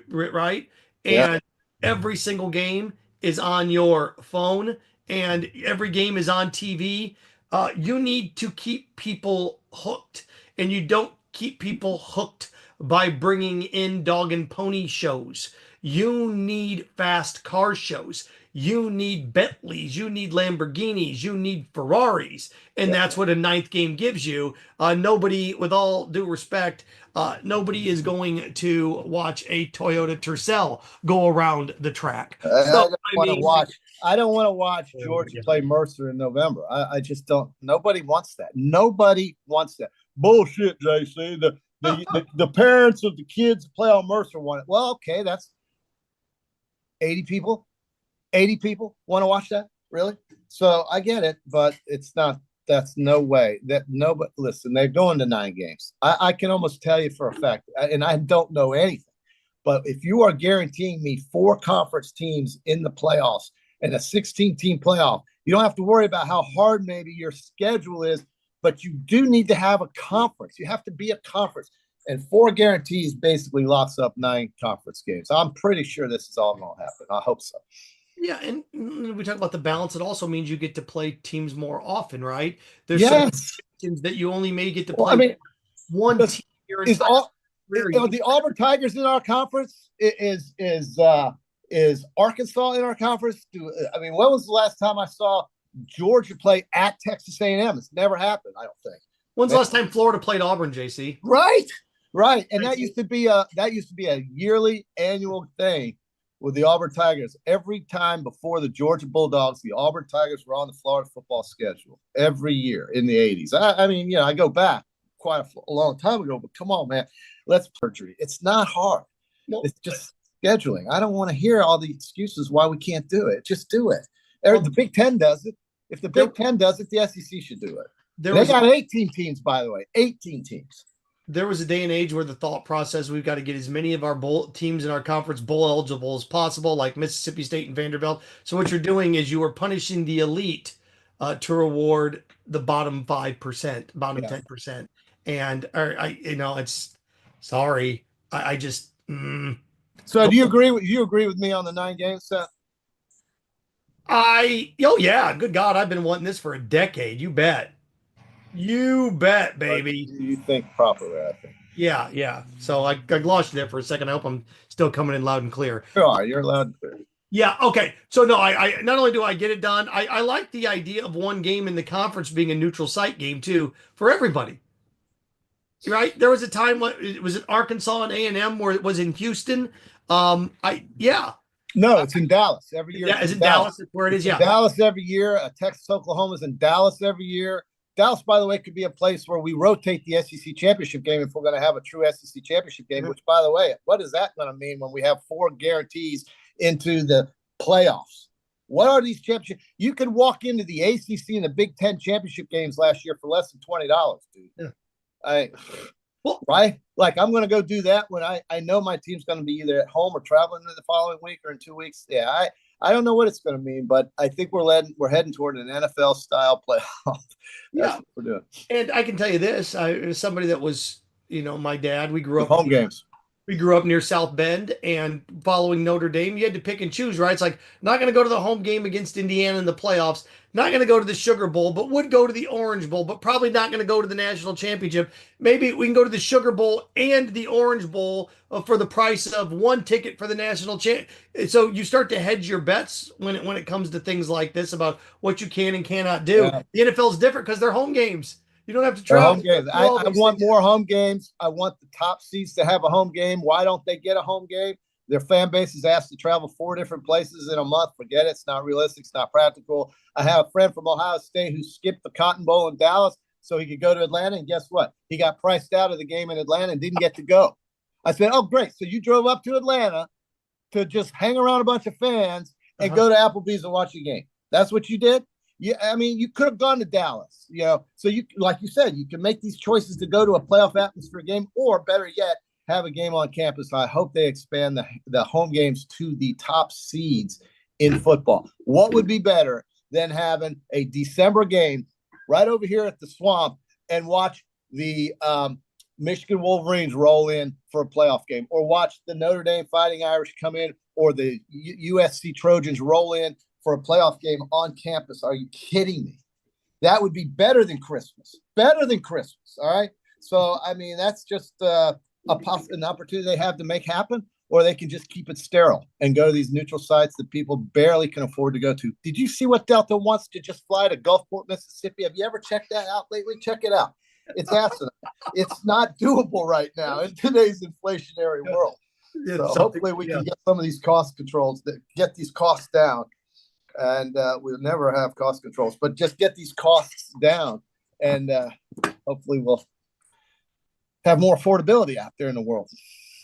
right? And every single game is on your phone, and every game is on TV. You need to keep people hooked, and you don't keep people hooked by bringing in dog and pony shows. You need fast car shows. You need Bentleys. You need Lamborghinis. You need Ferraris. And that's what a 9th game gives you. Nobody, with all due respect, nobody is going to watch a Toyota Tercel go around the track. I don't want to watch Georgia play Mercer in November. I just don't. Nobody wants that. Nobody wants that. Bullshit, JC. The parents of the kids play on Mercer want it. Well, okay, that's 80 people. 80 people want to watch that? Really? So I get it, but it's not. That's no way. But listen, they're going to 9 games. I can almost tell you for a fact, and I don't know anything, but if you are guaranteeing me 4 conference teams in the playoffs and a 16-team playoff, you don't have to worry about how hard maybe your schedule is, but you do need to have a conference. You have to be a conference. And 4 guarantees basically locks up 9 conference games. I'm pretty sure this is all going to happen. I hope so. Yeah, and we talk about the balance. It also means you get to play teams more often, right? There's some teams that you only may get to play one team. The Auburn Tigers in our conference? Is Arkansas in our conference? When was the last time I saw Georgia play at Texas A&M? It's never happened, I don't think. When's the last time Florida played Auburn, JC? Right. And that used to be a yearly annual thing with the Auburn Tigers. Every time before the Georgia Bulldogs, the Auburn Tigers were on the Florida football schedule every year in the 80s. I go back quite a long time ago, but come on, man. Let's perjury. It's not hard. It's just scheduling. I don't want to hear all the excuses why we can't do it. Just do it. The Big Ten does it. If the Big Ten does it, the SEC should do it. They got 18 teams, by the way. 18 teams. There was a day and age where the thought process, we've got to get as many of our bowl teams in our conference bowl eligible as possible, like Mississippi State and Vanderbilt. So what you're doing is you are punishing the elite to reward the bottom 5%, bottom 10%. And it's sorry. I just. So do you agree with me on the 9 games, Seth? Good God, I've been wanting this for a decade. You bet. You bet, baby. You think properly, I think. Yeah. So I glossed you there for a second. I hope I'm still coming in loud and clear. You're loud and clear. Yeah, okay. So no, I not only do I get it done, I like the idea of one game in the conference being a neutral site game too for everybody. Right? There was a time when it was in Arkansas and A&M where it was in Houston. No, it's in Dallas every year. Yeah, it's in Dallas. That's where it is. Yeah, Dallas every year. Texas, Oklahoma's in Dallas every year. Dallas, by the way, could be a place where we rotate the SEC championship game if we're going to have a true SEC championship game, which, by the way, what is that going to mean when we have 4 guarantees into the playoffs? What are these championships? You could walk into the ACC and the Big Ten championship games last year for less than $20, dude. Yeah. Right? Like, I'm going to go do that when I know my team's going to be either at home or traveling in the following week or in 2 weeks. Yeah, I don't know what it's going to mean, but I think we're heading toward an NFL-style playoff. That's what we're doing. And I can tell you this, as somebody that was, my dad, we grew up home games. We grew up near South Bend, and following Notre Dame, you had to pick and choose, right? It's like, not going to go to the home game against Indiana in the playoffs, not going to go to the Sugar Bowl, but would go to the Orange Bowl, but probably not going to go to the National Championship. Maybe we can go to the Sugar Bowl and the Orange Bowl for the price of one ticket for the National Champ. So you start to hedge your bets when it comes to things like this about what you can and cannot do. Yeah. The NFL is different because they're home games. You don't have to travel. Home games. I want more home games. I want the top seeds to have a home game. Why don't they get a home game? Their fan base is asked to travel 4 different places in a month. Forget it. It's not realistic. It's not practical. I have a friend from Ohio State who skipped the Cotton Bowl in Dallas so he could go to Atlanta. And guess what? He got priced out of the game in Atlanta and didn't get to go. I said, oh, great. So you drove up to Atlanta to just hang around a bunch of fans and go to Applebee's and watch a game. That's what you did? Yeah, I mean, you could have gone to Dallas, so you, like you said, you can make these choices to go to a playoff atmosphere game, or better yet, have a game on campus. I hope they expand the home games to the top seeds in football. What would be better than having a December game right over here at the Swamp and watch the Michigan Wolverines roll in for a playoff game, or watch the Notre Dame Fighting Irish come in, or the USC Trojans roll in for a playoff game on campus? Are you kidding me? That would be better than Christmas. Better than Christmas, all right? So, I mean, that's just an opportunity they have to make happen, or they can just keep it sterile and go to these neutral sites that people barely can afford to go to. Did you see what Delta wants to just fly to Gulfport, Mississippi? Have you ever checked that out lately? Check it out. It's asinine. It's not doable right now in today's inflationary world. So hopefully we can get some of these cost controls, that get these costs down. And we'll never have cost controls, but just get these costs down, and hopefully we'll have more affordability out there in the world.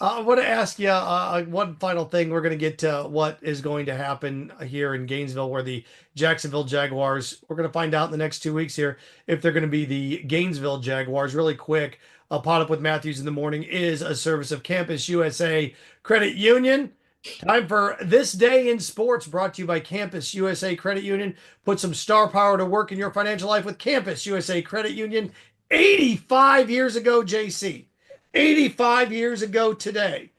I want to ask you one final thing. We're going to get to what is going to happen here in Gainesville, where the Jacksonville Jaguars, we're going to find out in the next 2 weeks here if they're going to be the Gainesville Jaguars. Really quick, PodUp with Matthews in the Morning is a service of Campus USA Credit Union. Time for This Day in Sports, brought to you by Campus USA Credit Union. Put some star power to work in your financial life with Campus USA Credit Union. 85 years ago, JC, 85 years ago today,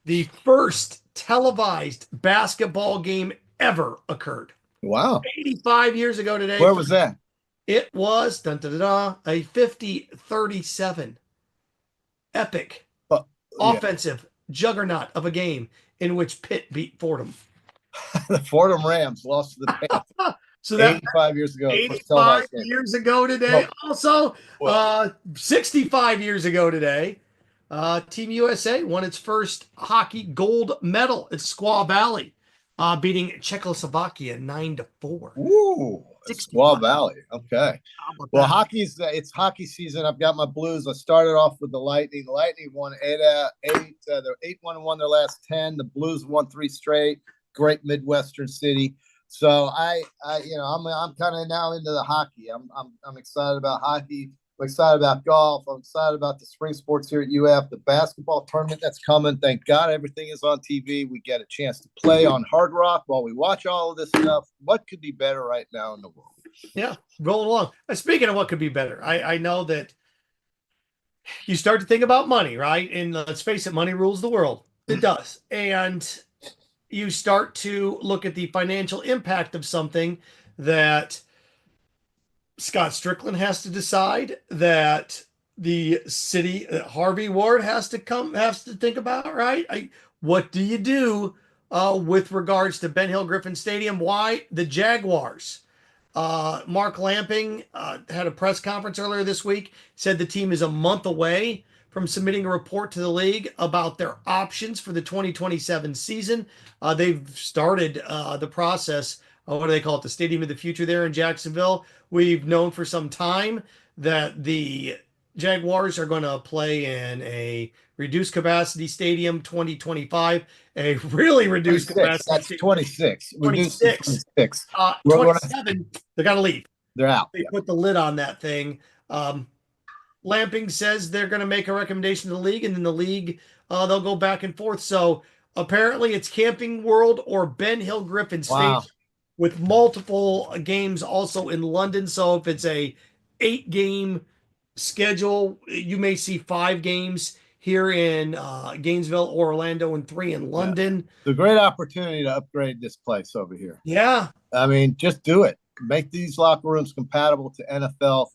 the first televised basketball game ever occurred. Wow. 85 years ago today. Where was that? It was a 50-37 epic offensive juggernaut of a game in which Pitt beat Fordham. The Fordham Rams lost to the Panthers. So that 85 years ago. 85 years ago today. Also, 65 years ago today, Team USA won its first hockey gold medal at Squaw Valley, beating Czechoslovakia 9-4. Ooh, Squaw Valley. Okay. Well, it's hockey season. I've got my Blues. I started off with the Lightning. The Lightning won 8-1 and won their last 10. The Blues won 3 straight. Great Midwestern city. So I'm kind of now into the hockey. I'm excited about hockey. I'm excited about golf. I'm excited about the spring sports here at UF, the basketball tournament that's coming. Thank God everything is on TV. We get a chance to play on Hard Rock while we watch all of this stuff. What could be better right now in the world? Yeah, rolling along. Speaking of what could be better, I know that you start to think about money, right? And let's face it, money rules the world. It does. And you start to look at the financial impact of something that Scott Strickland has to decide, that the city, Harvey Ward has to think about, right? What do you do with regards to Ben Hill Griffin Stadium? Why the Jaguars? Mark Lamping had a press conference earlier this week, said the team is a month away from submitting a report to the league about their options for the 2027 season. They've started the process what do they call it? The Stadium of the Future there in Jacksonville. We've known for some time that the Jaguars are going to play in a reduced capacity stadium 2025, a really reduced 26. capacity That's stadium 26. Reduced to 26. 26. 27, they got to leave. They're out. They put the lid on that thing. Lamping says they're going to make a recommendation to the league, and then the league, they'll go back and forth. So apparently it's Camping World or Ben Hill Griffin Wow. Stadium with multiple games also in London. So if it's a 8-game schedule, you may see 5 games here in Gainesville, Orlando, and 3 in London. It's a great opportunity to upgrade this place over here. Yeah. I mean, just do it. Make these locker rooms compatible to NFL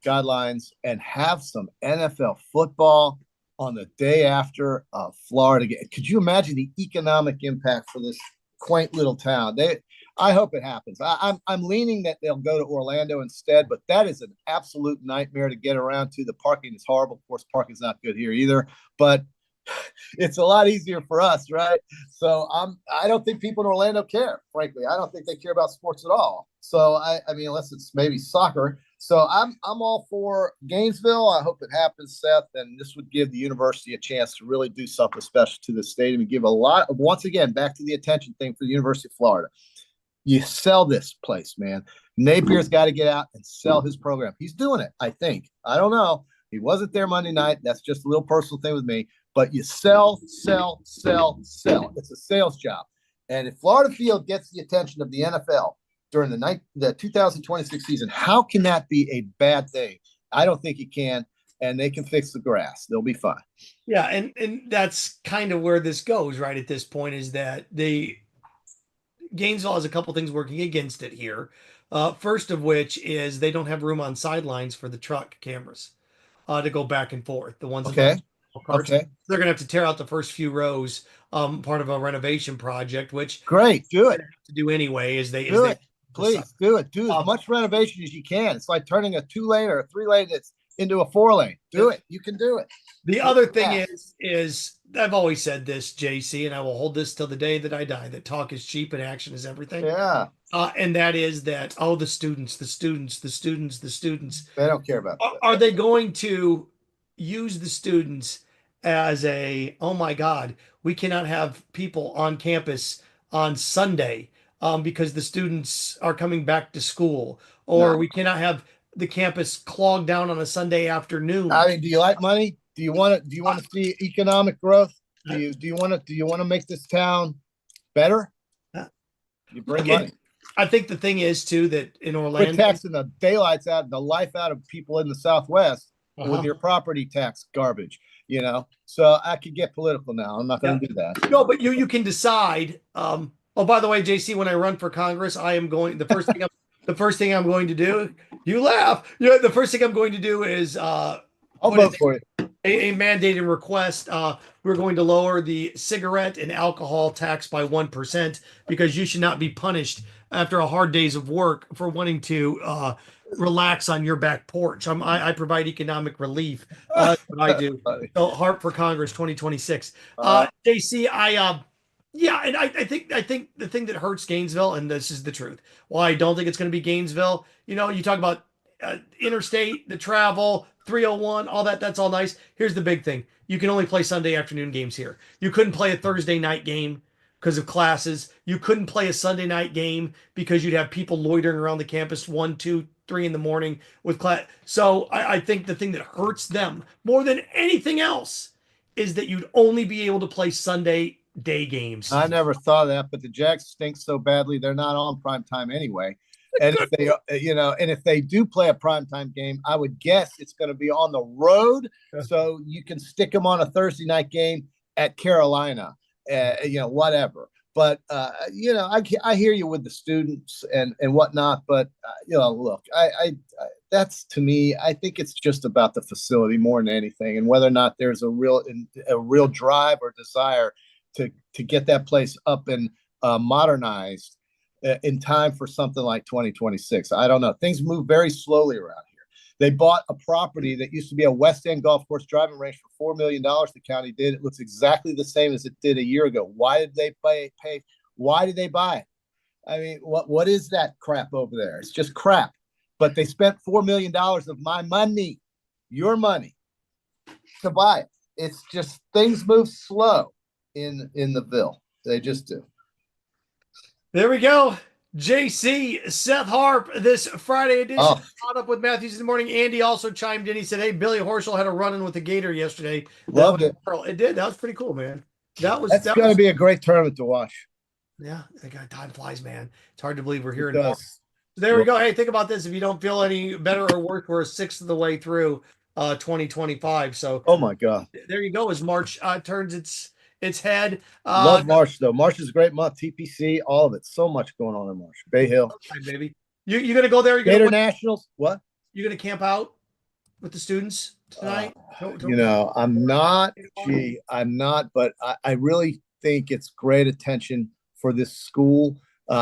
guidelines and have some NFL football on the day after Florida game. Could you imagine the economic impact for this quaint little town? I hope it happens. I'm leaning that they'll go to Orlando instead, but that is an absolute nightmare to get around to. The parking is horrible. Of course, parking's not good here either, but it's a lot easier for us, right? So I don't think people in Orlando care, frankly. I don't think they care about sports at all. So I mean, unless it's maybe soccer. So I'm all for Gainesville. I hope it happens, Seth. And this would give the university a chance to really do something special to the stadium and give a lot of, once again, back to the attention thing for the University of Florida. You sell this place, man. Napier's got to get out and sell his program. He's doing it, I think. I don't know. He wasn't there Monday night. That's just a little personal thing with me. But you sell. It's a sales job. And if Florida Field gets the attention of the NFL during the 2026 season, how can that be a bad thing? I don't think it can. And they can fix the grass. They'll be fine. Yeah, and that's kind of where this goes, right, at this point, is that Gainesville has a couple things working against it here. First of which is they don't have room on sidelines for the truck cameras to go back and forth. The ones Okay. They're going to have to tear out the first few rows, part of a renovation project, which great, do it. To do anyway. Please do it. Do as much renovation as you can. It's like turning a 2-lane or a 3-lane that's into a 4-lane. Do it. You can do it. The other thing is I've always said this, JC, and I will hold this till the day that I die, that talk is cheap and action is everything. Yeah. And that is that, the students. They don't care about that. Are they going to use the students as oh my God, we cannot have people on campus on Sunday because the students are coming back to school, or we cannot have the campus clogged down on a Sunday afternoon. I mean, do you like money? Do you want to see economic growth? Do you want to make this town better? You bring money. I think the thing is too that in Orlando, we're taxing the daylights out, the life out of people in the Southwest with your property tax garbage. So I could get political now. I'm not going to do that. No, but you can decide. By the way, JC, when I run for Congress, I am going. The first thing I'm going to do. You laugh. The first thing I'm going to do is I'll vote for it. A mandated request. We're going to lower the cigarette and alcohol tax by 1% because you should not be punished after a hard days of work for wanting to relax on your back porch. I provide economic relief. That's what I do. So Harp for Congress 2026. JC, and I think the thing that hurts Gainesville, and this is the truth, why I don't think it's going to be Gainesville. You talk about interstate, the travel, 301, all that. That's all nice. Here's the big thing: you can only play Sunday afternoon games here. You couldn't play a Thursday night game because of classes. You couldn't play a Sunday night game because you'd have people loitering around the campus 1, 2, 3 in the morning with class. So I think the thing that hurts them more than anything else is that you'd only be able to play Sunday day games. I never thought of that, but the Jags stink so badly they're not on prime time anyway. And if they do play a primetime game, I would guess it's going to be on the road. So you can stick them on a Thursday night game at Carolina, whatever. But, I hear you with the students and whatnot. But, look, I that's to me, I think it's just about the facility more than anything, and whether or not there's a real drive or desire to get that place up and modernized in time for something like 2026. I don't know. Things move very slowly around here. They bought a property that used to be a West End golf course driving range for $4 million. The county did. It looks exactly the same as it did a year ago. Why did they pay? Why did they buy it? I mean, what is that crap over there? It's just crap. But they spent $4 million of my money, your money, to buy it. It's just things move slow in the Ville. They just do. There we go. JC, Seth Harp, this Friday edition. Caught up with Matthews in the morning. Andy also chimed in. He said, "Hey, Billy Horschel had a run-in with the Gator yesterday." Loved it. It did. That was pretty cool, man. That's going to be a great tournament to watch. Yeah, time flies, man. It's hard to believe we're here in March. There we go. Hey, think about this. If you don't feel any better or worse, we're a sixth of the way through 2025. So, oh my God, there you go. As March turns its head. Love March though. March is a great month. TPC, all of it. So much going on in March. Bay Hill, okay, baby. You gonna go there? Gator Nationals. What? You gonna camp out with the students tonight? You know, I'm not. I'm not. But I really think it's great attention for this school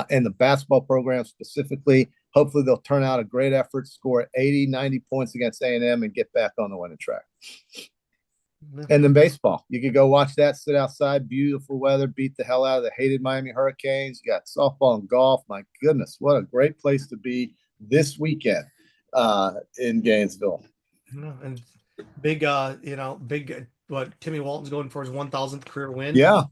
and the basketball program specifically. Hopefully they'll turn out a great effort, score 80, 90 points against A&M and get back on the winning track. And then baseball. You could go watch that, sit outside, beautiful weather, beat the hell out of the hated Miami Hurricanes. You got softball and golf. My goodness, what a great place to be this weekend in Gainesville. And big, what Timmy Walton's going for his 1,000th career win. Yeah.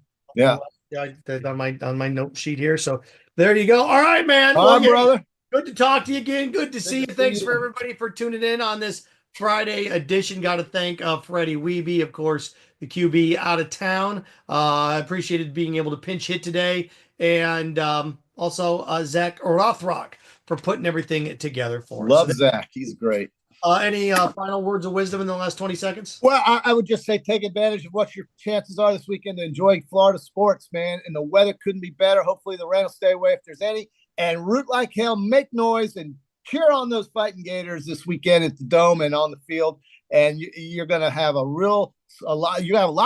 On my note sheet here. So there you go. All right, man. All right, brother. Good to talk to you again. Good to see you. Thanks for everybody for tuning in on this Friday edition. Got to thank Freddie Wiebe, of course, the QB out of town. I appreciated being able to pinch hit today. And also Zach Rothrock for putting everything together for us. Love Zach. He's great. Any final words of wisdom in the last 20 seconds? Well, I would just say take advantage of what your chances are this weekend to enjoy Florida sports, man. And the weather couldn't be better. Hopefully the rain will stay away if there's any. And root like hell, make noise, and cheer on those fighting Gators this weekend at the Dome and on the field. And you're going to have a lot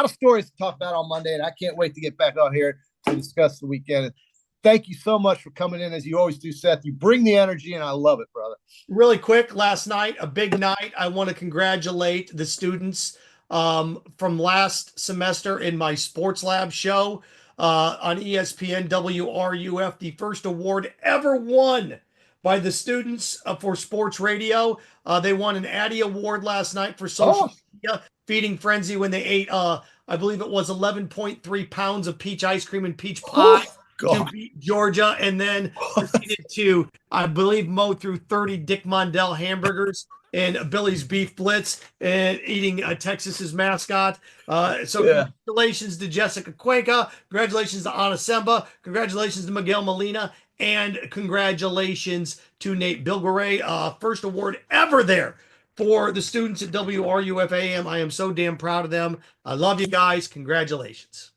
of stories to talk about on Monday, and I can't wait to get back on here to discuss the weekend. Thank you so much for coming in, as you always do, Seth. You bring the energy, and I love it, brother. Really quick, last night, a big night. I want to congratulate the students from last semester in my Sports Lab show on ESPN WRUF, the first award ever won by the students for sports radio. They won an Addy Award last night for social media feeding frenzy when they ate, I believe it was 11.3 pounds of peach ice cream and peach pie. To beat Georgia, and then proceeded to, I believe, mow through 30 Dick Mondell hamburgers and Billy's Beef Blitz and eating Texas's mascot. Congratulations to Jessica Cuenca. Congratulations to Anna Semba. Congratulations to Miguel Molina. And congratulations to Nate Bilgeray. First award ever there for the students at WRUF-AM. I am so damn proud of them. I love you guys. Congratulations.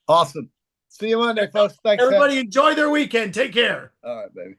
Awesome. See you Monday, folks. Thanks. Everybody enjoy their weekend. Take care. All right, baby.